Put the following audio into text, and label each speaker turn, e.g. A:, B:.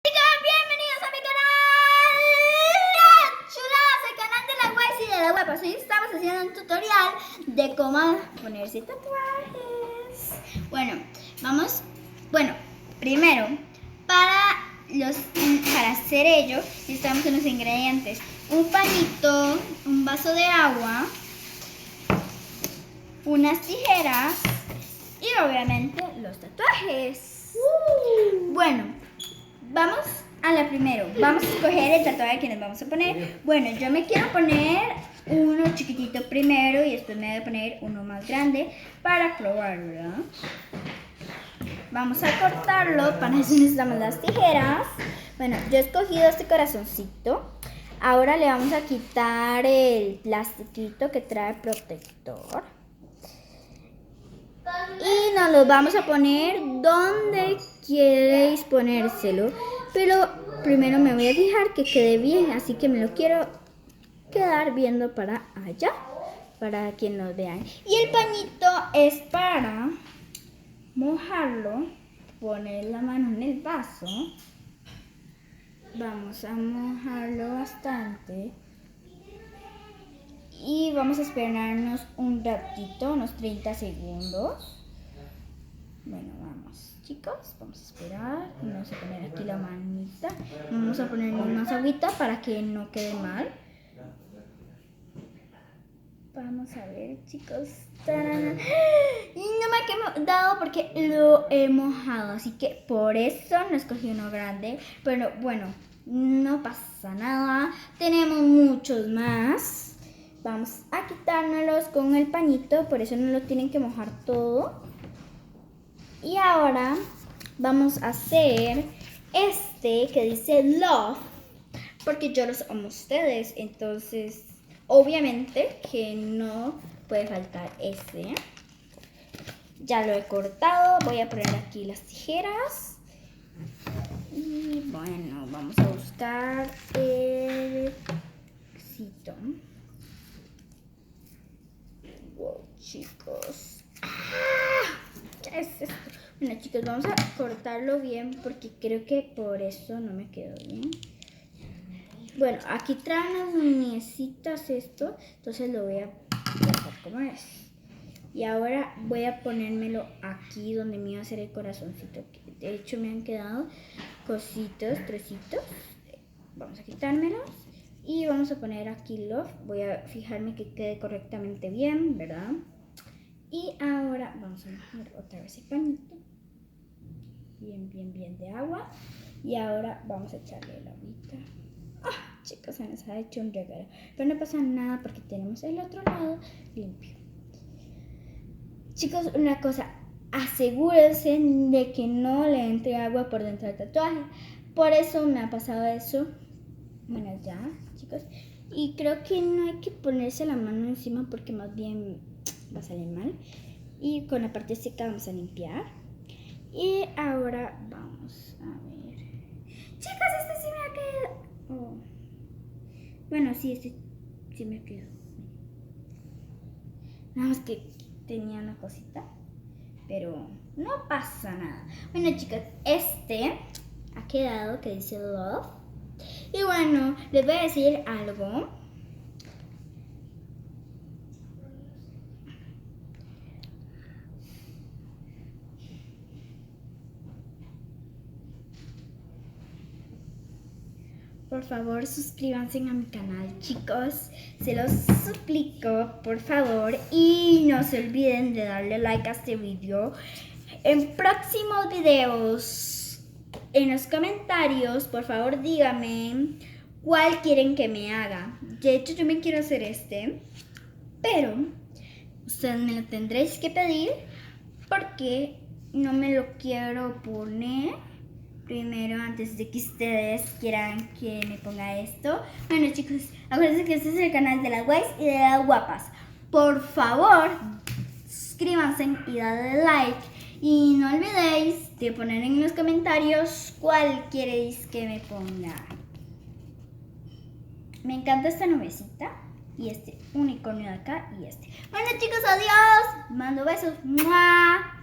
A: Bienvenidos a mi canal, chuladas, el canal de la Guays y de la Guapas. Hoy estamos haciendo un tutorial de cómo ponerse tatuajes. Primero, para hacer ello, necesitamos unos ingredientes: un pañito, un vaso de agua, unas tijeras y obviamente los tatuajes. Bueno, vamos a la primero. Vamos a escoger el tatuaje que nos vamos a poner. Bueno, yo me quiero poner uno chiquitito primero y después me voy a poner uno más grande para probarlo, ¿verdad? Vamos a cortarlo, para eso necesitamos las tijeras. Bueno, yo he escogido este corazoncito. Ahora le vamos a quitar el plastiquito que trae protector. Y nos lo vamos a poner donde queréis ponérselo. Pero primero me voy a fijar que quede bien, así que me lo quiero quedar viendo para allá, para que nos vean. Y el pañito es para mojarlo, poner la mano en el vaso. Vamos a mojarlo bastante. Y vamos a esperarnos un ratito, unos 30 segundos. Bueno, vamos, chicos, vamos a esperar. Vamos a poner aquí la manita. Vamos a ponerle más agüita para que no quede mal. Vamos a ver, chicos. ¡Tarán! Y no me he dado porque lo he mojado, así que por eso no escogí uno grande. Pero bueno, no pasa nada. Tenemos muchos más. Vamos a quitárnoslos con el pañito, por eso no lo tienen que mojar todo. Y ahora vamos a hacer este que dice Love, porque yo los amo a ustedes, entonces obviamente que no puede faltar este. Ya lo he cortado, voy a poner aquí las tijeras. Y bueno, vamos a buscar el cito. Wow, chicos. ¿Qué es esto? Bueno, chicos, vamos a cortarlo bien porque creo que por eso no me quedó bien. Bueno, aquí traen las muñecitas esto, entonces lo voy a dejar como es. Y ahora voy a ponérmelo aquí donde me iba a hacer el corazoncito. De hecho me han quedado cositos, trocitos. Vamos a quitármelos. Y vamos a poner aquí Love. Voy a fijarme que quede correctamente bien, ¿verdad? Y ahora vamos a mojar otra vez el pañito. Bien de agua. Y ahora vamos a echarle la agüita. ¡Ah! Chicos, se nos ha hecho un regalo. Pero no pasa nada porque tenemos el otro lado limpio. Chicos, una cosa. Asegúrense de que no le entre agua por dentro del tatuaje. Por eso me ha pasado eso. Bueno, ya, chicos. Y creo que no hay que ponerse la mano encima porque más bien va a salir mal. Y con la parte seca vamos a limpiar. Y ahora vamos a ver. Chicos, este sí me ha quedado. Oh. Bueno, sí, este sí me quedó. Nada más que tenía una cosita. Pero no pasa nada. Bueno, chicos, este ha quedado que dice Love. Y bueno, les voy a decir algo. Por favor, suscríbanse a mi canal, chicos. Se los suplico, por favor. Y no se olviden de darle like a este video. En próximos videos, en los comentarios, por favor, díganme cuál quieren que me haga. De hecho, yo me quiero hacer este, pero ustedes me lo tendréis que pedir porque no me lo quiero poner primero antes de que ustedes quieran que me ponga esto. Bueno, chicos, acuérdense que este es el canal de las Guays y de las Guapas. Por favor, suscríbanse y dadle like. Y no olvidéis de poner en los comentarios cuál queréis que me ponga. Me encanta esta nubecita y este unicornio de acá y este. Bueno, chicos, adiós. Mando besos. ¡Mua!